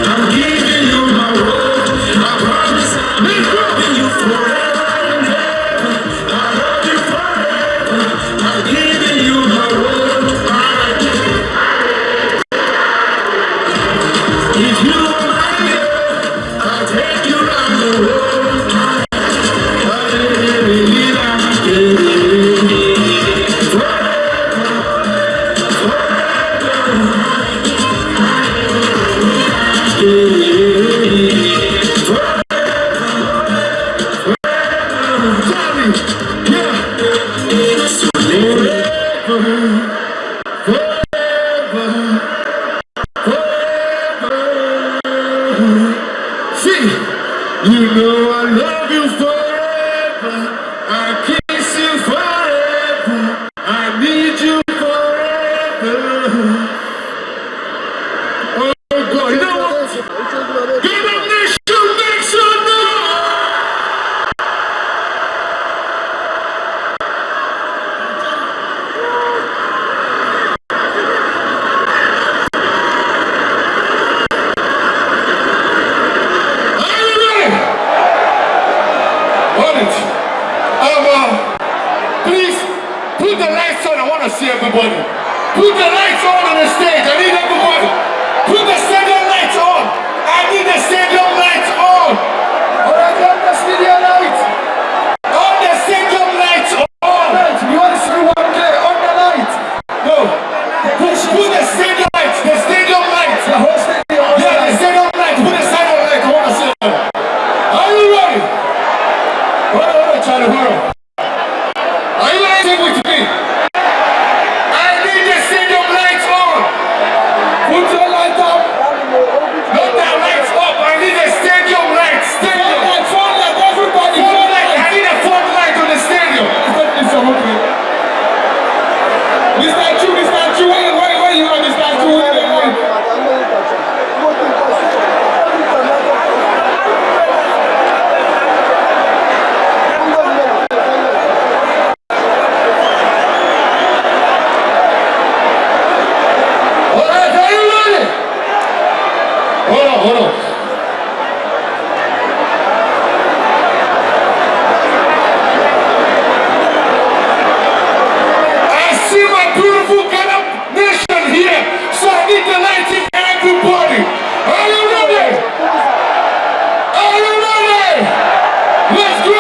I'm giving you my word. I promise Put the lights on. I want to see everybody. Put the lights on the stage. I need everybody. Put the stadium lights on. I need the stadium lights on. Alright, on the stadium lights. On the stadium lights on. You want to see one there on the lights? No. Put the stadium lights. The stadium lights. The whole stadium. Yeah, the stadium lights. Put the stadium lights. I want to see them. Are you ready? Hold on, Charlie. Hold on. Are you ready with me? I need the stadium lights on. Put your lights up. Not the lights up. I need the stadium lights. Stadium lights. Phone light. Everybody. Phone light. I need a phone light on the stadium. Mr. Chu, where you are, Mr. Chu? Hold on. I see my beautiful Gadam nation here, so I need the lighting and everybody. Are you ready? Are you ready? Let's go!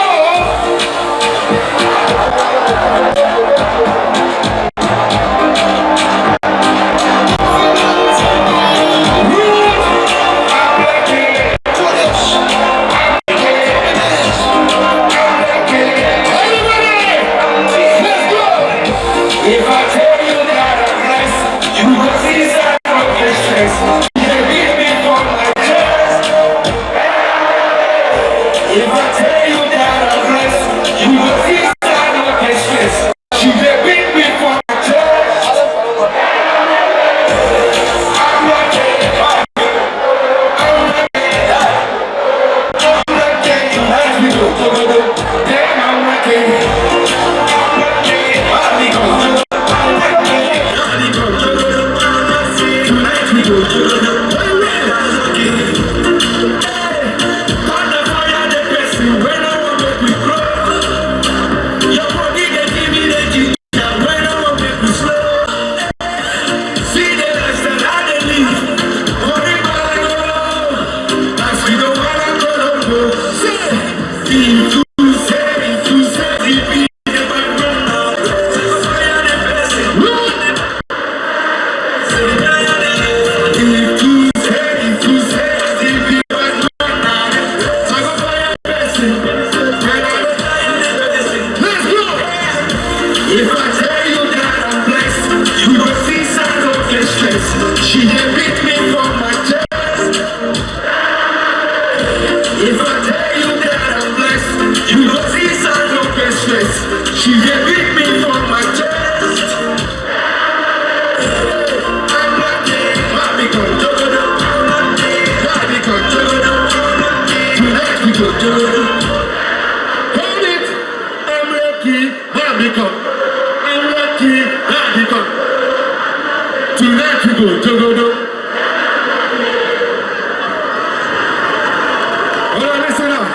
Tonight we go, Jogodo. Hold on, listen up.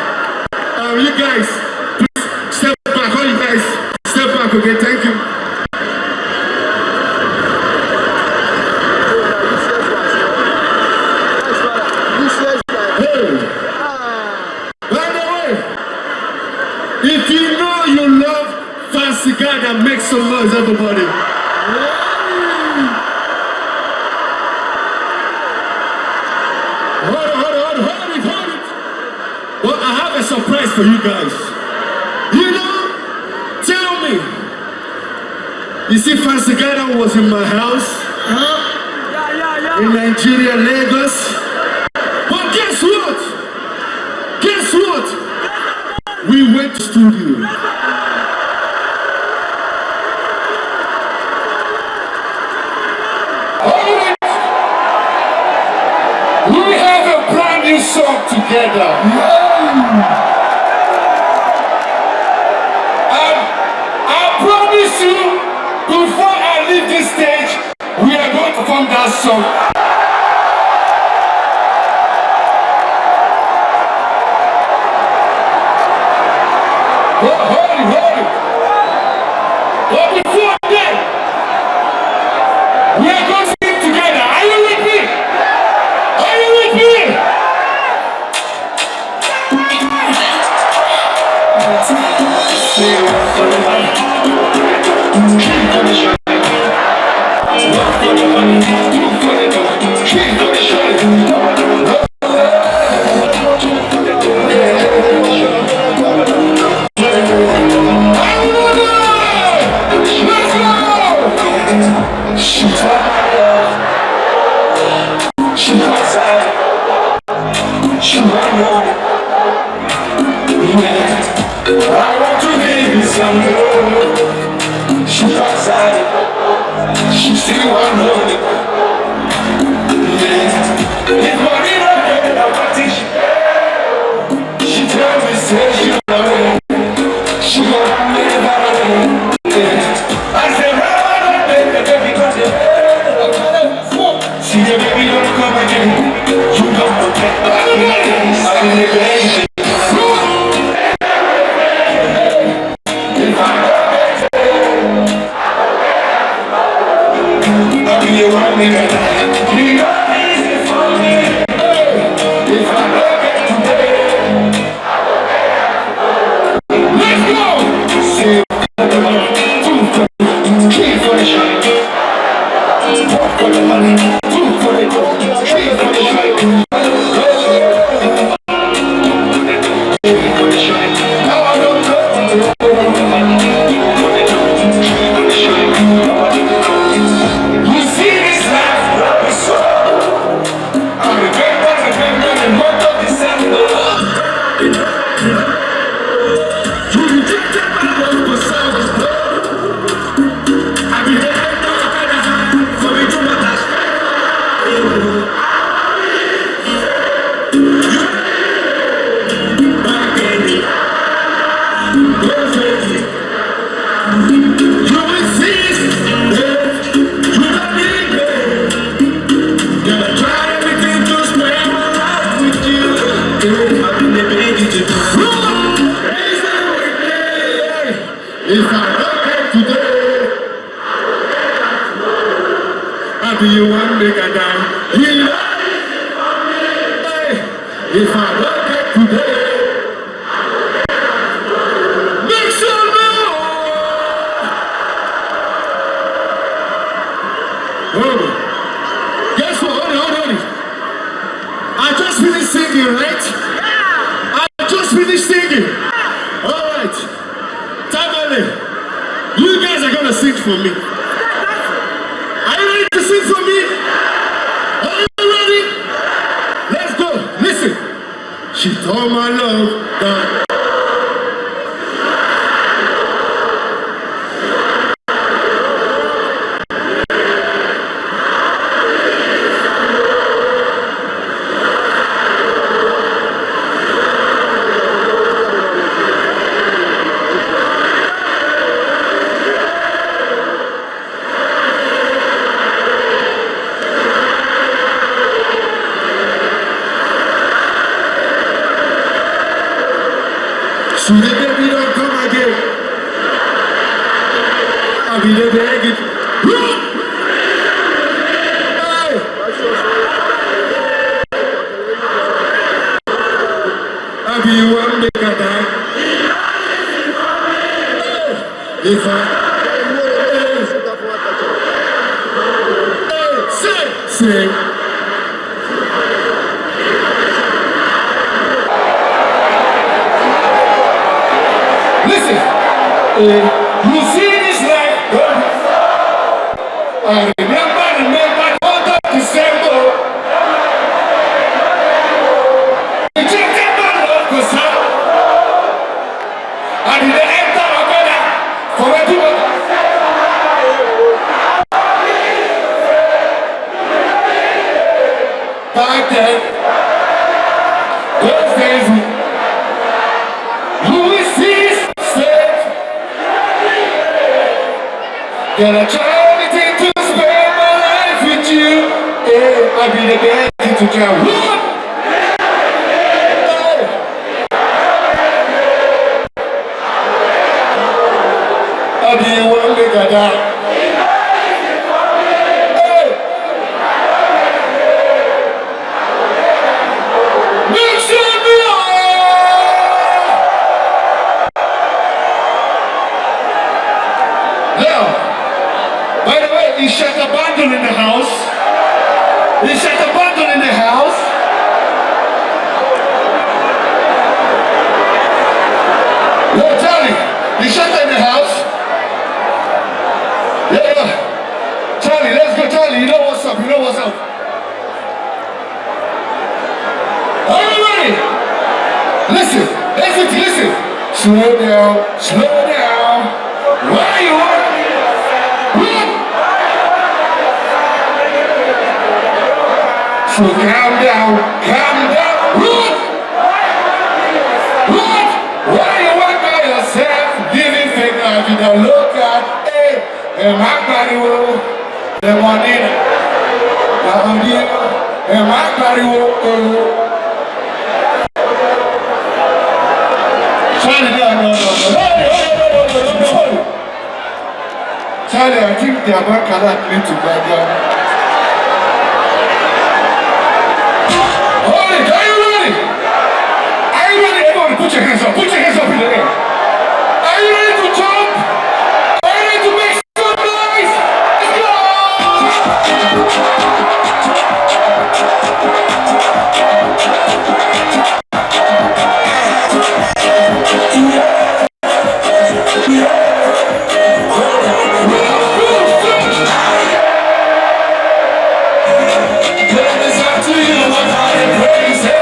You guys, please step back. All you guys, step back, okay? Thank you. Hey, by the way, if you know you love Fancy Gadam, make some noise, everybody. Hold it. Well, I have a surprise for you guys. You know, tell me. You see, Fancy Gadam was in my house. In Nigeria, Lagos. But guess what? We went to studio. We have a brand new song together. I promise you, before I leave this stage, we are going to perform that song. Hold it. But before We are going to sing together. Are you with me? Are you with me? If I don't get today, how do you want me to die? He loves me. If I don't get today, make some noise. Oh, guess what? Hold on. I just finished singing, right? I just finished singing. All right. Tamale, you guys are gonna sing for me. Are you ready to sing for me? Are you ready? Let's go. Listen. She told my love that. So the baby don't come again. I'll be the bag. I'll be one make a die. If I say. You see this life, I remember all that December. You just get my love because I didn't enter my brother for a people. Back then, those days, you will see. Gonna try anything to spend my life with you. Yeah, I'll be the best to try. I'll be the one that got out. Is Shaka Bundle in the house? Is Shaka Bundle in the house? Yo, Charlie, is Shaka in the house? Yeah. Charlie, let's go, Charlie. You know what's up, you know what's up. Are you ready? Listen, listen. Slow down. Why you are? So calm down. Run! Why you walk by yourself? Giving fake life, you don't look at, hey, and my body will, they want it. And my body will, Charlie, no. Charlie, I think the American cannot need to back down. Put your hands up in the air. Are you ready to jump? Are you ready to make some noise? Let's go! It's up to you, what are you crazy?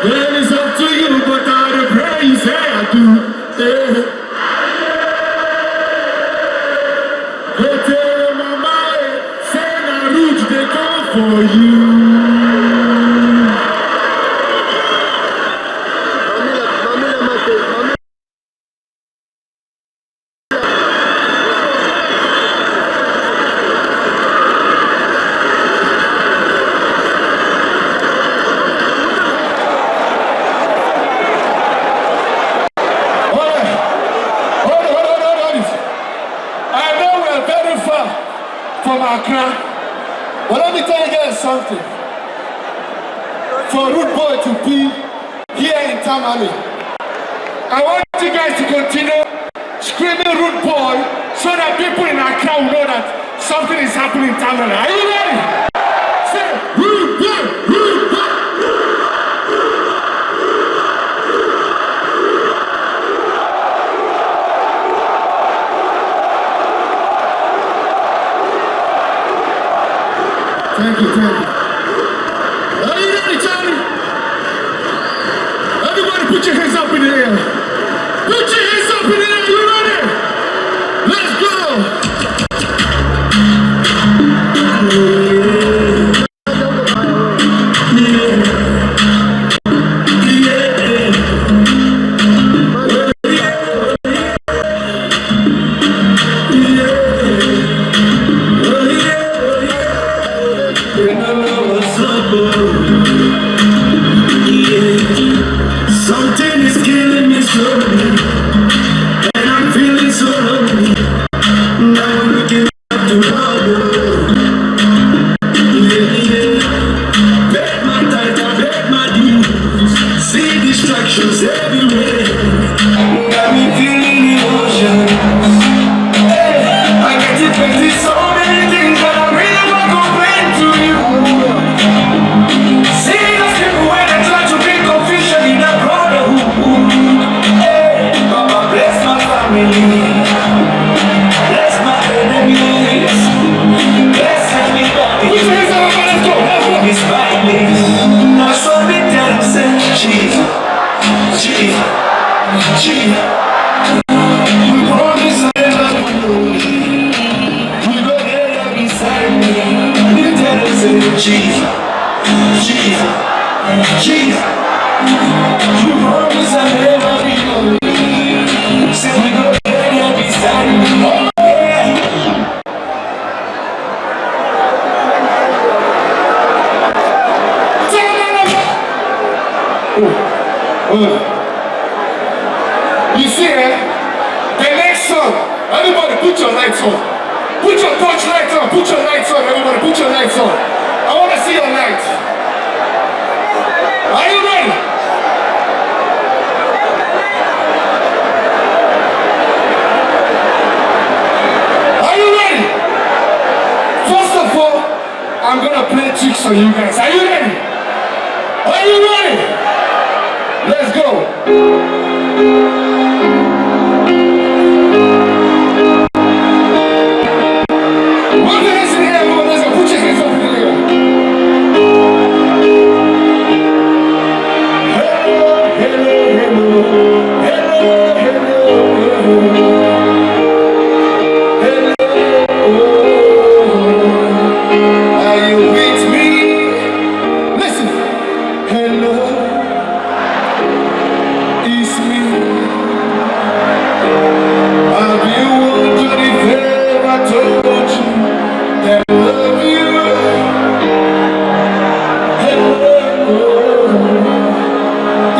Well, it's up to you, but all the praise I do. Go tell my mama, say na roots they come for you. From Accra. But let me tell you guys something. For Rudebwoy to be here in tamale, I want you guys to continue screaming Rudebwoy so that people in Accra will know that something is happening in tamale. Are you ready? Say Rudebwoy, Rudebwoy. Thank you. Are you ready, Charlie? Jesus, Jesus, Jesus. You promise I'll never be lonely. Say we go there, you'll be beside me. Oh yeah. You see, the next song, everybody put your lights on. Put your torch lights on. Put your lights on, everybody. Put your lights on. I want to see your lights. Are you ready? Are you ready? First of all, I'm going to play tricks for you guys. Are you ready? Are you ready? Let's go. Put your hands in the air, everyone. Let's go. Put your hands up in the air. Hello, hello, hello. Hello, hello, hello. Are you with me? Listen. Hello, it's me. Have you wondered if I told you that I love you? Hello,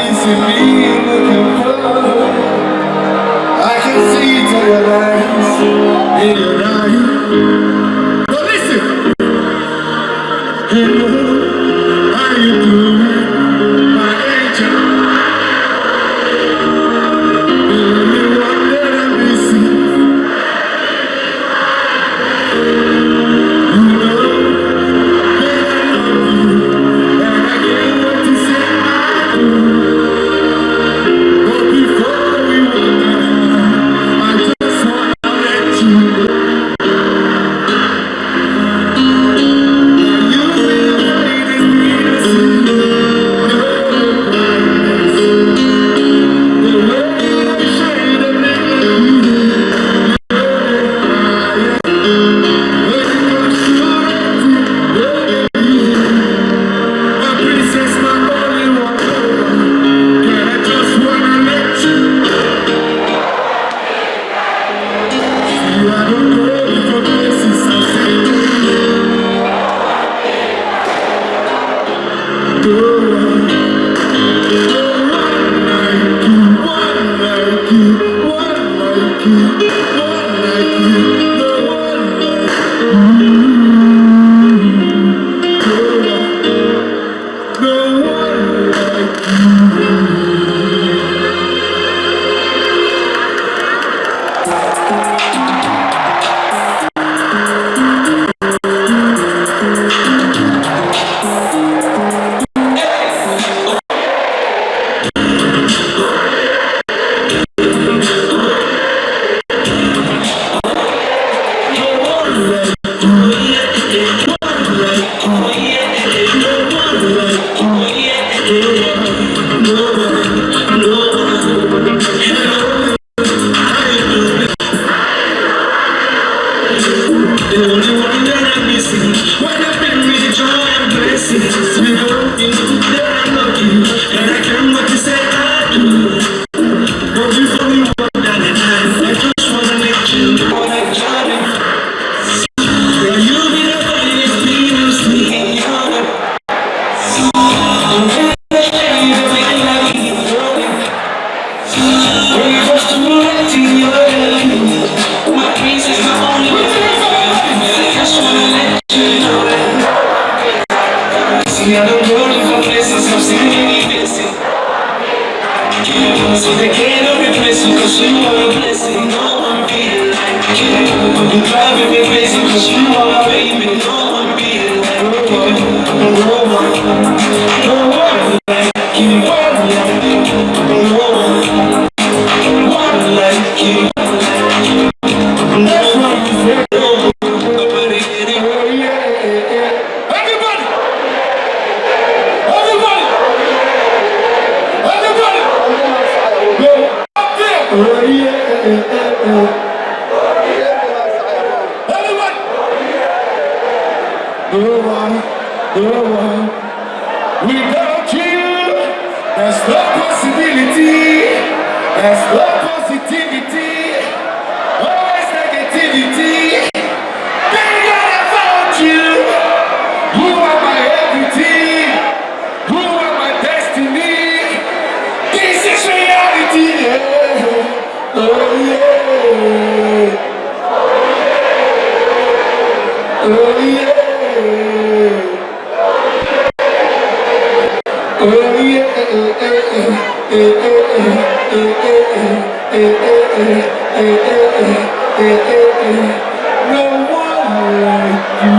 is it me you're looking for? I can see it in your eyes, in your eyes. But listen, hello, how you doing, my angel? The only one that I'm missing. You know that I love you, and I can't wait to say I do. But before we walk the line, I just wanna let you know that you've been waiting me to see your brightness. The way I shine and make you when it comes to everything, my princess, my only one. Girl, I just wanna let you see I don't go for places I say no one, no one like you, one like you, one like you, one like you, no one like you, no one like the only one that I'm missing. When I bring me the joy and blessings, we love you, that I love you, and I can't wait to say I do. But before we walk down the line, I just wanna let you know that Johnny, that you be the only experience me and you're the when you just too late in your life, my princess, my only one. See, I don't go for places, I'm still really missing. So they can't replace you, cause you are a blessing. No one be like you. You're driving me crazy, cause you are a baby. No one be like you. No one like you. One like you. That's what you say. Nobody get it. Everybody! Everybody! Everybody! Go up there! Everybody! No one Without you, there's no possibility, there's no positivity, always negativity. Thank God I found you. You are my everything. You are my destiny. This is reality. Yeah. Oh yeah. Oh yeah. Oh yeah. No one like you.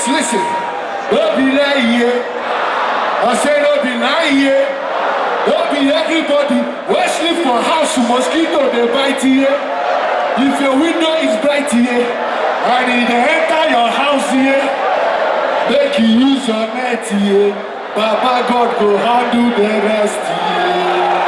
Listen, don't be lying here. I say don't be lying here. Don't be everybody. When sleep for house, mosquito they bite here. If your window is bright here, and they enter your house here, make you use your net here. Baba God go handle the rest here.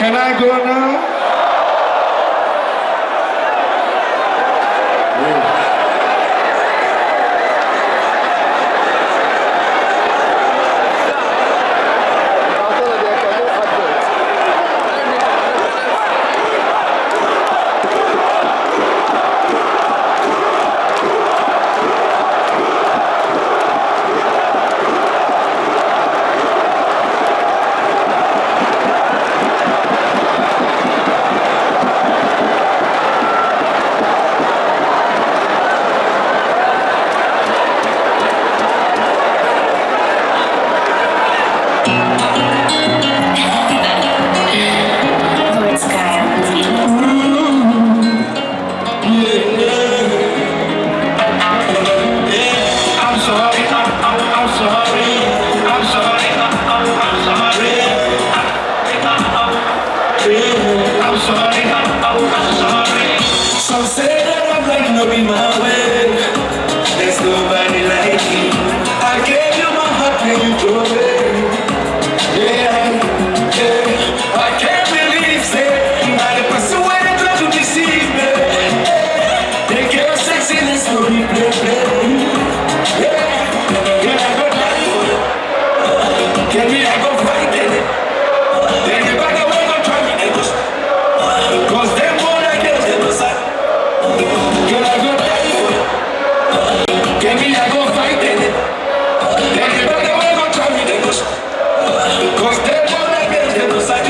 Can I go now? Some say that I'm like no be my way. There's nobody like you. I gave you my heart and you drove it. Yeah, yeah. I can't believe it. Now the person where they try to deceive me. They get sexiness to be play. Yeah, can I go die for it? Can me I go fight it? Then the back away go try me they go. Cause them more like girls they go say. Can I go die for it? Can me I go fight it? Then the back away go try me they go. Cause them more like girls they go say.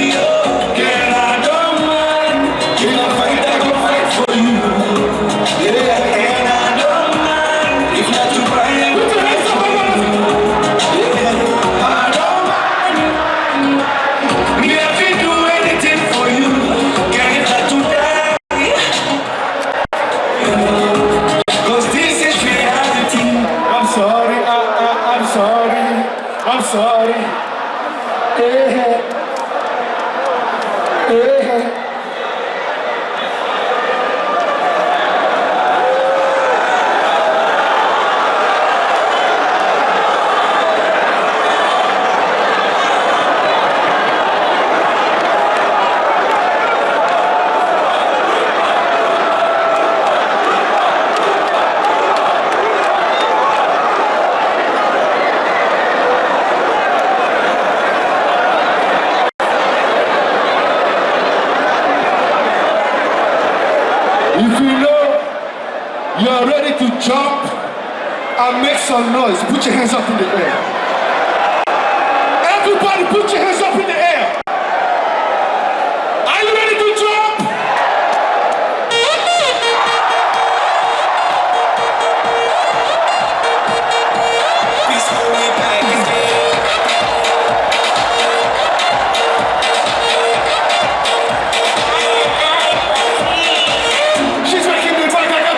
Can I don't mind? Can I fight I go fight for you? Yeah, can I don't mind? If not to cry I go cry for you. Yeah, I don't mind. Me I will do anything for you. Can it not to die? Cause this is reality. I'm sorry, I'm sorry, I'm sorry. Yeah. Yeah. If you know you're ready to jump and make some noise, put your hands up in the air. Everybody put your hands up in the air. Are you ready to jump? Please hold me back again. She's making me back like a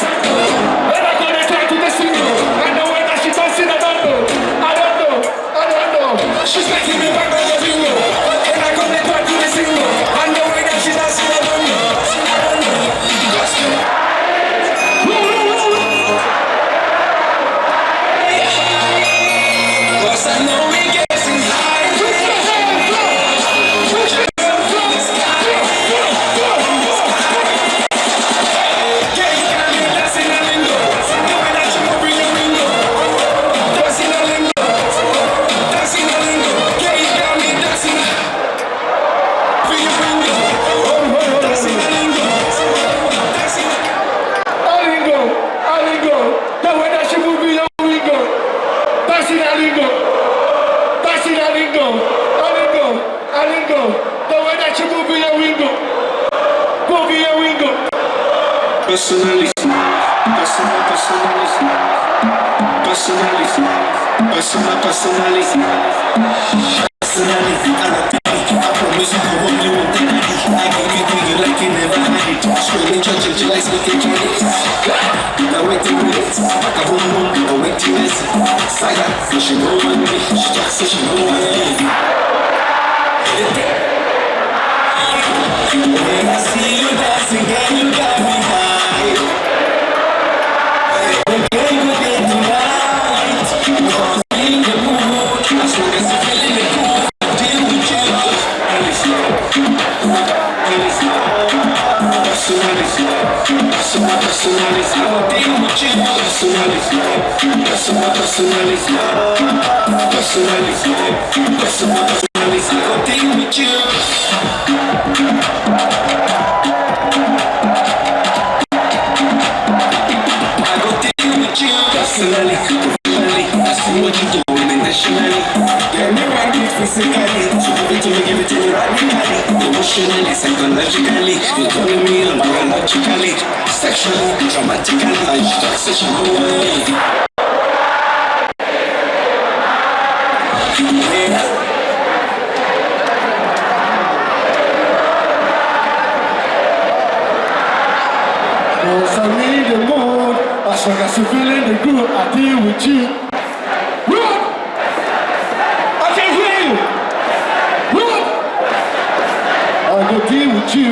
when I go to try to the single. I know when that she dancing, I don't know. I don't know. I don't know. She's making me back like a bingo. And I come and try to the single. I know when that she's dancing, I don't know. I don't know. Cause I know we getting high. Yeah, you got me dancing a lingo. The way that you move your lingo. Dancing a lingo. Dancing a lingo. Yeah, you got me dancing. For your window. Dancing a lingo. Dancing. Alingo. The way that she move your wingo. Dancing Alingo. Dancing Alingo. Alingo. The way that you move your wingo. Move your wingo. Personally, I promise you the one you want that I give you like you never had it. Screaming church, like speaking Chinese. I wait till minutes, I boom boom, I wait till minutes. Saga, so she know my name, she just says she know my name. When I see you dancing, girl, you got me high. When girl, you get tonight, cause in the mood, as long as you feeling the cool, deal with you. personally, I gon' deal with you. I gon' deal with you personally, professionally. I see what you doing intentionally. Get me right with physically, so give it to me radically, emotionally, psychologically. You're calling me on biologically, sexually, dramatically, and you talk such a way. Cause I need the mood, as long as you're feeling the good, I deal with you. Run! I can hear you! Run! I go deal with you.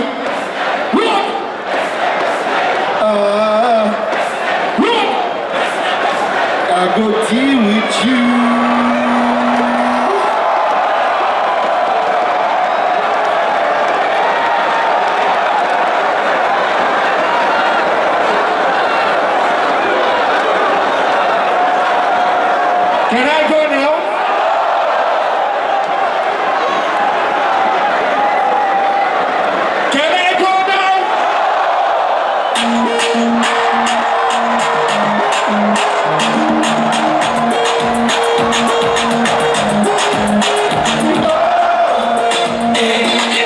Run! Run! I go deal with you. Can I go now? Can I go now?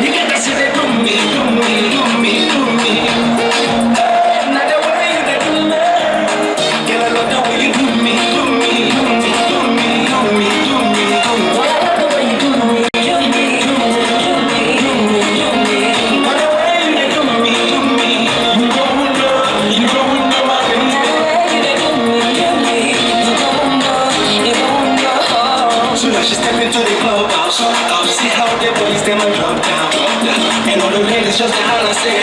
You get to see they do me. Not the way you do me. Girl, I love the way you do me. She step into the clubhouse, see how the boys them a drop down, and all the ladies just holla say.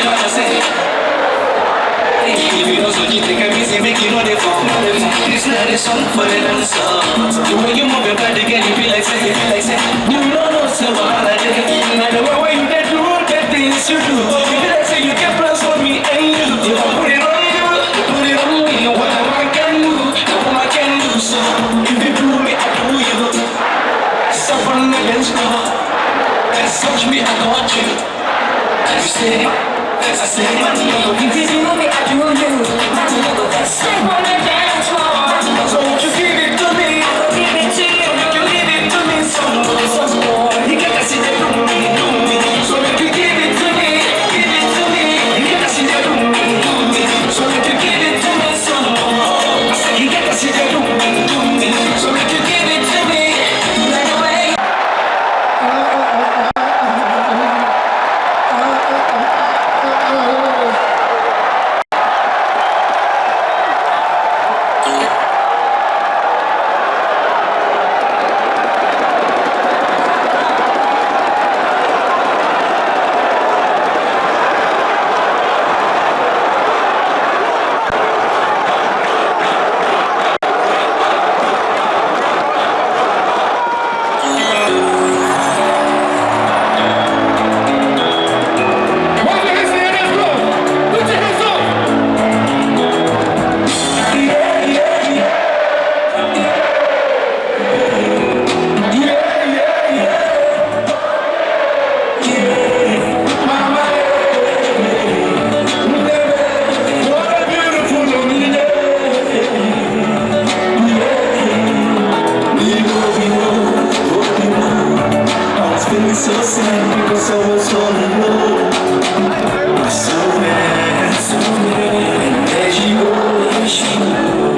If you know so you think I'm busy, make you know they fall. This not a song for the dancer. The way you move your body, girl, you feel like say. You know so what I did. Now the way you do the things you do, you feel like say you can plus for me and you. If I put it on me, what I can do, what I can do. So if you do me, I do you. Someone against me, touch me, I got you. As you say, as I say, if you do me, I do you. Say on the dance floor, so won't you give it to me? I'll give it to you. You give it to me, some more. You get to see that do me. So if you give it to me, you get to see that do me. So if you give it to me, some more. I said you get to see that do me. So if you give it to me. So sad because I was all alone. So bad. And there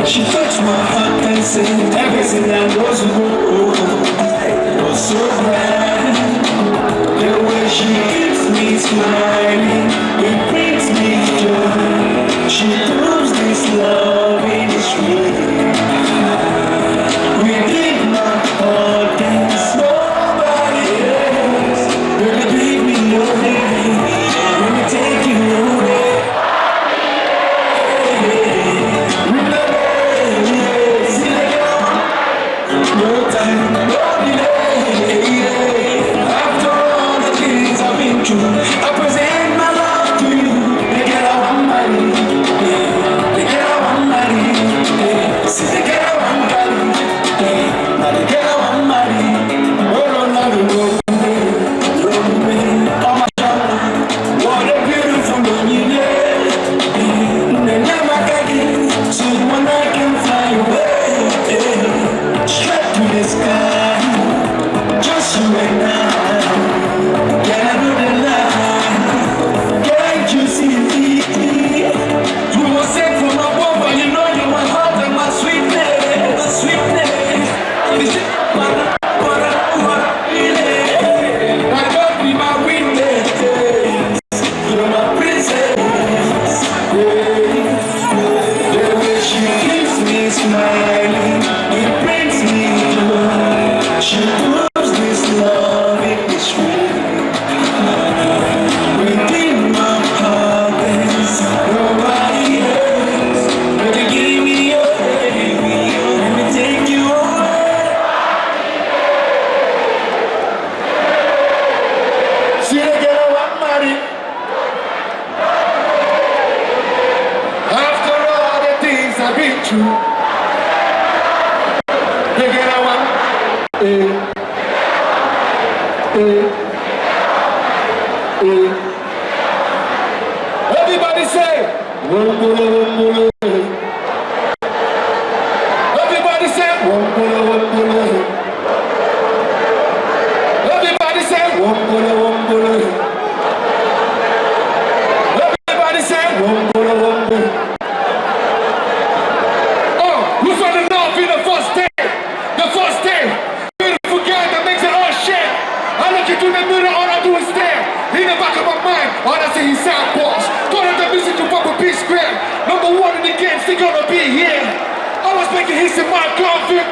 she touched my heart and said everything that was wrong. Was so bad. The way she keeps me smiling, it brings me joy. She proves this love is real. We did not all dance. I present my life. Take it out. Everybody say, Wombolo, wombolo. Everybody say, Wombolo, wombolo. Everybody say, Wombolo, wombolo. Everybody say, Wombolo, wombolo. Oh, who's on the north in the first day? The first day. Beautiful girl that makes it all shit. I look into the mirror, all I do is stare. In the back of my mind, all I see is sound balls. Thought of the music to pop a big square. Number one in the game, still gonna be here. I was making hits in my comfort.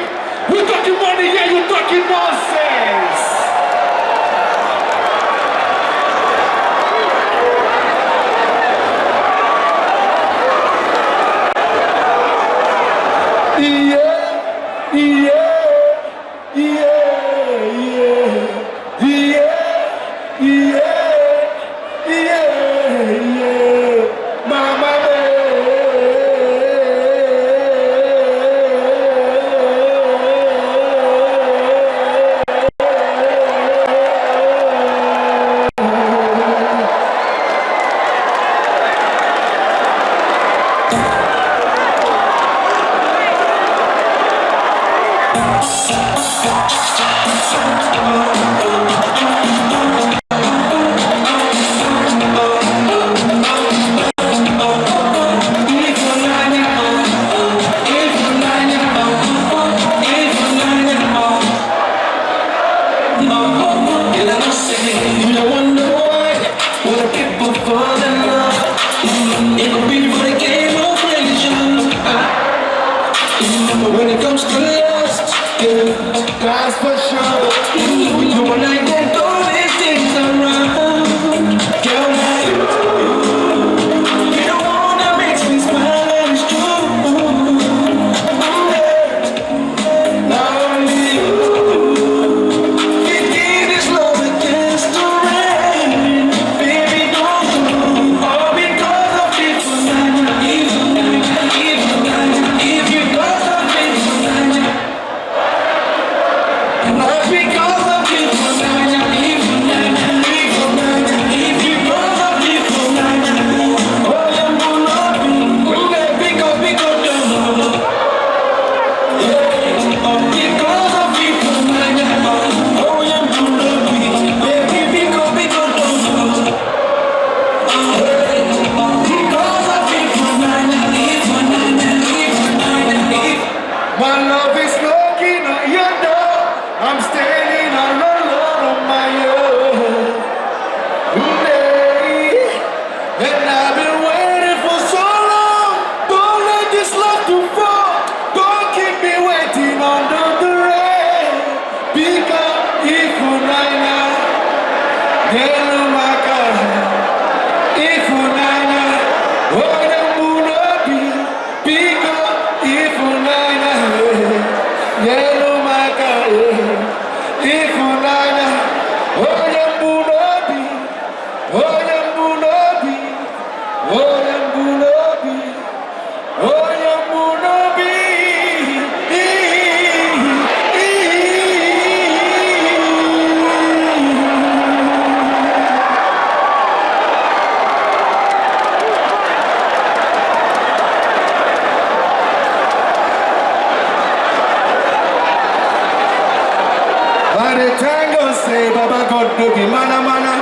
You talking money, yeah, you talking nonsense. When it comes to lust, yeah, that's for sure. You and I can do these things around. Girl, you the one that makes me smile and it's true. Not only you, you give this love against the rain. Baby, don't do all because of people like you. If you got not because of people, if you got of people, oh, you will not be, because don't. Yeah, oh, because of people, oh, you will not be, baby, because don't. Because of people, my love is knocking at your door. I'm standing alone on my own today, and I've been waiting for so long. Don't let this love to fall. Don't keep me waiting under the rain. Because if unana, hello my God. If unana, oh the moon be. Because if unana, hello my God. If unana, oh yambunabi, oh yambunabi, oh yambunabi, oh yambunabi. By the tango say, Baba God do be mana mana.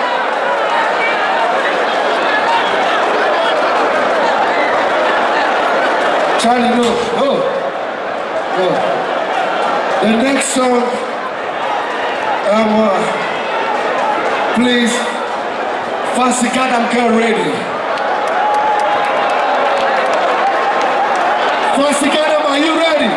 Charlie, no, no, no. The next song, please, Fancy Gadam, get ready. Fancy Gadam, are you ready?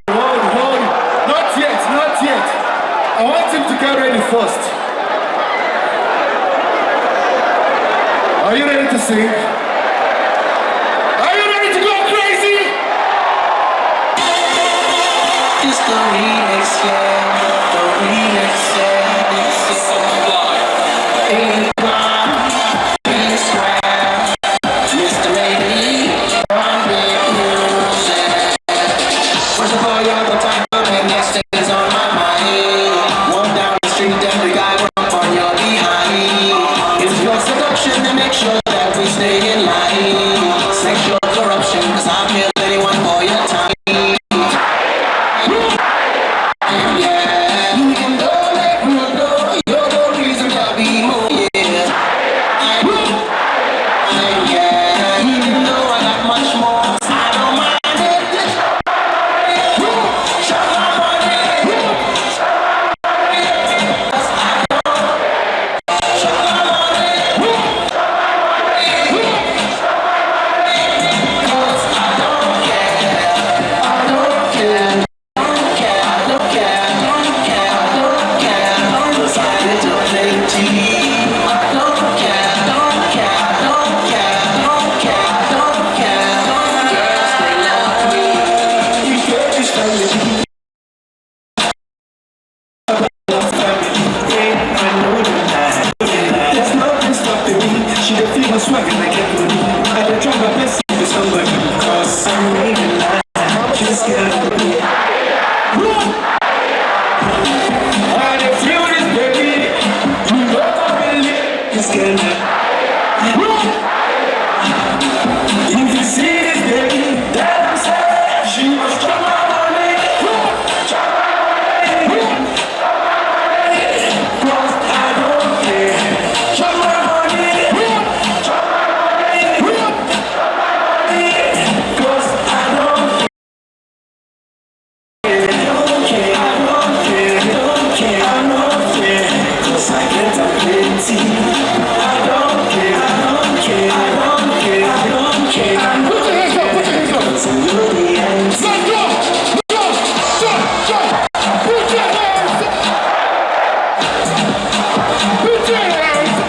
Hold. Not yet. I want him to get ready first. Are you ready to sing? Are you ready to go crazy? It's the remix, yeah. The remix, yeah. It's so fly. She the feel my swag and I get to me. I dey try my best to be somebody, cause I'm living life. She's scared of me. I dey feel this baby. You know I believe it's scared of me. If you see this baby, that I'm sad. She must drop my money. Drop my money. Cause I don't care. Drop my money. Drop my money. Cause I don't care. Don't care. I don't care. Don't care. I don't care. Cause I get a plenty. I don't care. I don't care. I don't care. I don't care. I don't care. Put your hands up, put your hands up. Cause I know the answer. Let's go! Put your hands up! Put your hands up!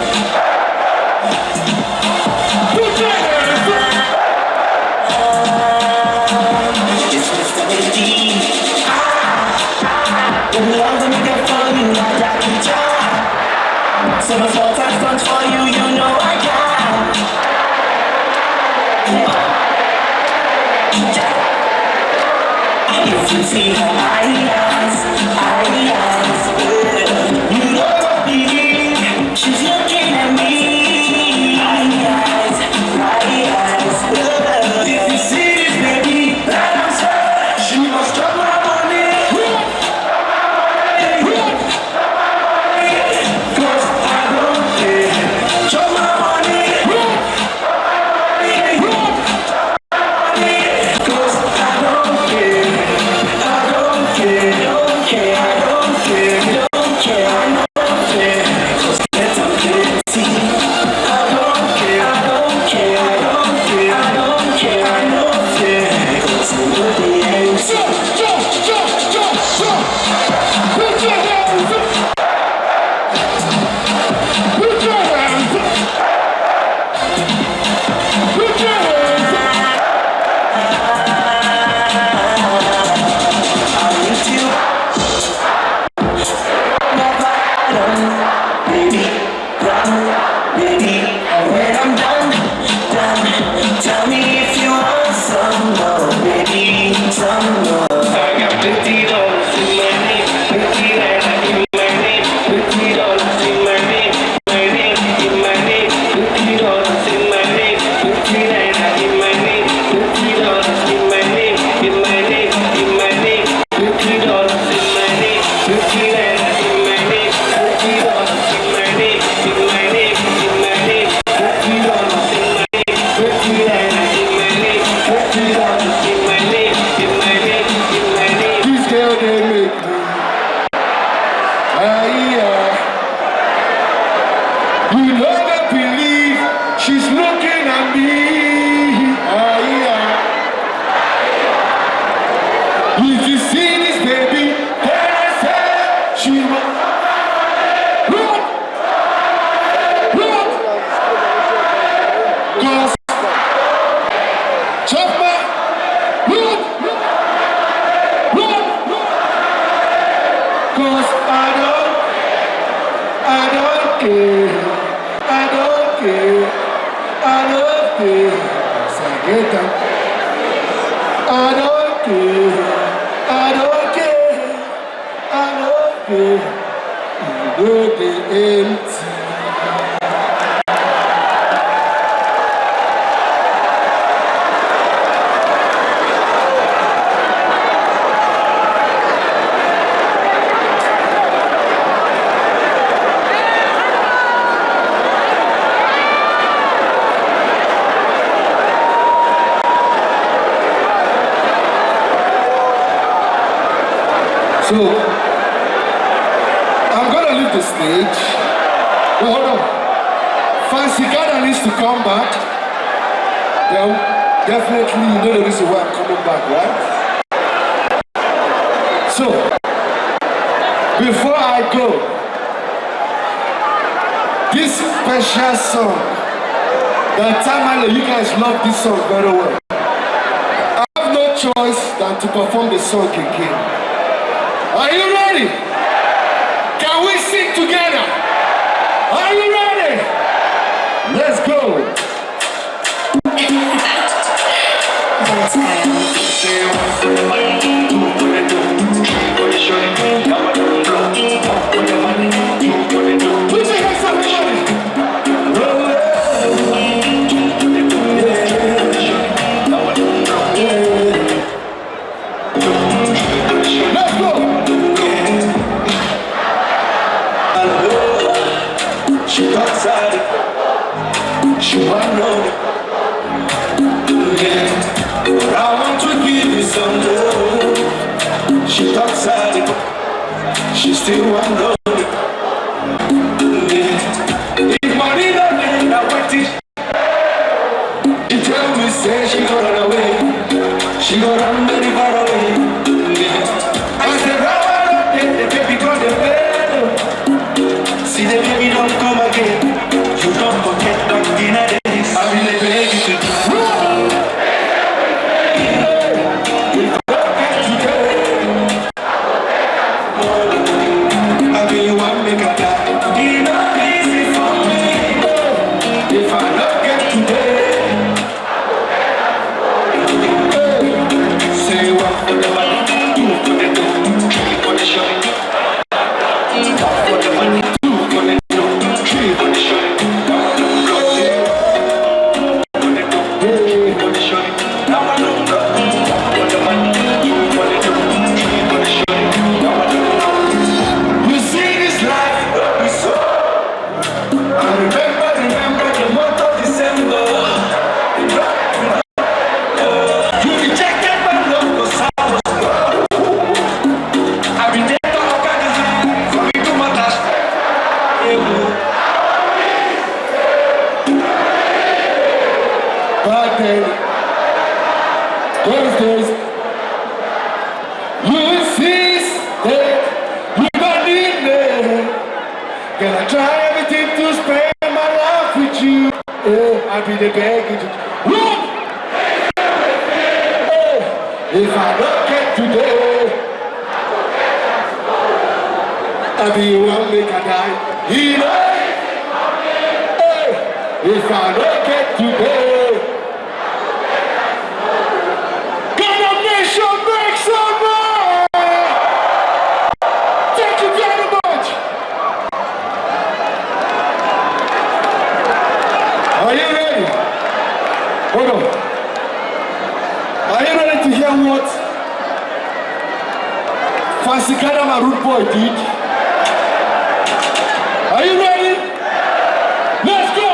Put your hands up! It's Mr. H.D. The love that we got for you, I got you down. So much more time spent for you, you know I got. If you see her eyes, you know what believe. She's looking at me. Eyes. If you see this baby, that I'm sad. She must drop my money. Cause I don't care. Drop my money. Cause I don't care. I don't care. Don't care. I don't care. Don't care. I don't care. Cause that's a plenty. I don't care. I don't care. I don't care. I don't care. I don't care. Cause I know the answer. Put your hands up! Put your hands up! Put your hands up! I'm with you. Never done, baby. Done, baby. And when I'm done, tell me if you want some more, baby. Some more. I got $50 in my name, $50 in my name, $50 in my name, in my name, $50 in my name, $50 in my name, $50 in my name, in my name, in my name, $50 in my name, $50 in my name, $50 in my name, in my name, in my name, $50 in my name, $50 in my name, $50 in my name, in my name, in my name. This girl they make me. Yeah. You never believe she's looking at me. Yeah. If you see this baby, then I say she must. Look. Cause chop my look. Cause I don't care. I don't care. Fancy Gadam. I don't care. You know the empty. So, I'm gonna leave the stage. Well, hold on. Fancy Gadam needs to come back. Then, definitely, you know the reason why I'm coming back, right? So, before I go, this special song, the tamale, you guys love this song very well. I have no choice than to perform the song again. Are you ready? Can we sing together? Are you ready? Let's go. She want know, yeah. But I want to give you some love. She talks at it, she still want know, yeah. If money don't make her wait it, she tell me say she gon' run away, she gon' run very far away, yeah. I said how I don't get the baby got the bed. See the baby don't come again. You don't forget back in the days. I really beg you to try. I really want me to die. It's not easy for me. If I don't get today. Say one for the money, two for the dough, three for the show. One for the money, two for the dough, three for the show. Thursdays, you insist that you don't need me. Gonna try everything to spend my life with you. I'll be the baggage. Run! If I don't get today, I'll be one make I die. If I don't get today. Make some noise! Thank you very much! Are you ready? Hold on. Are you ready to hear what Fancy Gadam and Rudebwoy did? Are you ready? Let's go!